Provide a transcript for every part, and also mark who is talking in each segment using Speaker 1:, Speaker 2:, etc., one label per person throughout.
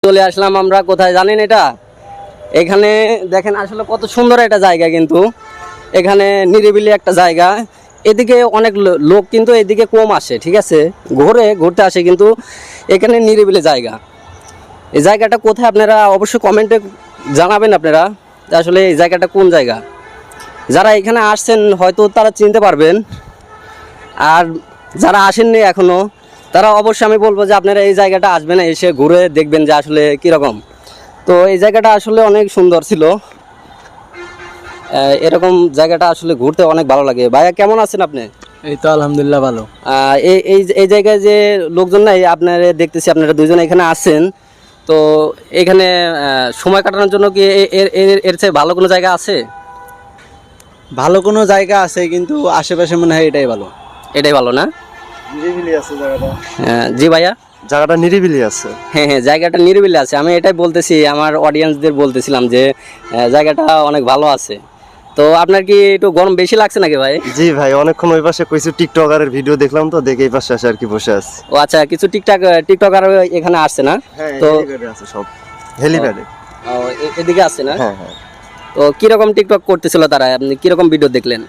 Speaker 1: চলে আসলাম আমরা কোথায় জানেন, এটা এখানে দেখেন আসলে কত সুন্দর একটা জায়গা, কিন্তু এখানে নিরিবিলি একটা জায়গা। এদিকে অনেক লোক কিন্তু এদিকে কম আসে, ঠিক আছে, ঘুরতে আসে, কিন্তু এখানে নিরিবিলি জায়গা। এই জায়গাটা কোথায় আপনারা অবশ্যই কমেন্টে জানাবেন আপনারা যে আসলে এই জায়গাটা কোন জায়গা। যারা এখানে আসছেন হয়তো তারা চিনতে পারবেন, আর যারা আসেননি এখনও তারা অবশ্যই আমি বলবো যে আপনারা এই জায়গাটা আসবেন, এসে ঘুরে দেখবেন যে আসলে কীরকম। তো এই জায়গাটা আসলে অনেক সুন্দর ছিল। এরকম জায়গাটা আসলে ঘুরতে অনেক ভালো লাগে। ভাইয়া কেমন আছেন আপনি?
Speaker 2: এই তো আলহামদুলিল্লাহ ভালো।
Speaker 1: এই এই এই জায়গায় যে লোকজন নাই, আপনারা দেখতেছি আপনারা দুইজন এখানে আছেন, তো এখানে সময় কাটানোর জন্য কি এর এর এর চেয়ে ভালো কোনো জায়গা আছে?
Speaker 2: ভালো কোনো জায়গা আছে কিন্তু আশেপাশে মনে হয় এটাই ভালো।
Speaker 1: এটাই ভালো না?
Speaker 3: নিরিবিলি আছে জায়গাটা।
Speaker 1: জি ভাইয়া।
Speaker 3: জায়গাটা নিরিবিলি আছে।
Speaker 1: হ্যাঁ হ্যাঁ, জায়গাটা নিরিবিলি আছে। আমি এটাই বলতেছি, আমার অডিয়েন্সদের বলতেছিলাম যে জায়গাটা অনেক ভালো আছে। তো আপনার কি একটু গরম বেশি লাগছে নাকি ভাই?
Speaker 3: জি ভাই, অনেকক্ষণ ওই পাশে কইছি টিকটকারের ভিডিও দেখলাম, তো দেখে এই পাশে আসে আর কি বসে আছি।
Speaker 1: ও আচ্ছা, কিছু টিকটকার এখানে আসছে না?
Speaker 3: হ্যাঁ,
Speaker 1: তো
Speaker 3: হেলিপ্যাডে আছে সব, হেলিপ্যাডে।
Speaker 1: ও, এদিকে আসছে না?
Speaker 3: হ্যাঁ হ্যাঁ।
Speaker 1: তো কিরকম টিকটক করতেছিল তারা, আপনি কিরকম ভিডিও দেখলেন?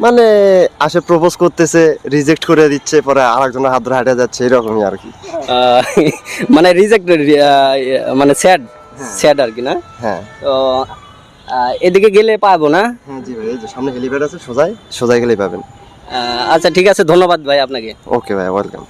Speaker 3: মানে আসে প্রপোজ করতেছে, রিজেক্ট করে দিচ্ছে, পরে আরেকজনের হাত ধরে হাঁটে যাচ্ছে, এরকমই আর কি।
Speaker 1: মানে রিজেক্ট, মানে স্যাড আর কি না?
Speaker 3: হ্যাঁ
Speaker 1: তো এদিকে গেলে পাবো না?
Speaker 3: হ্যাঁ জি ভাই, এই যে সামনে হেলিপ্যাড আছে, সোজাই গেলেই পাবেন।
Speaker 1: আচ্ছা ঠিক আছে, ধন্যবাদ ভাই আপনাকে।
Speaker 3: ওকে ভাই, ওয়েলকাম।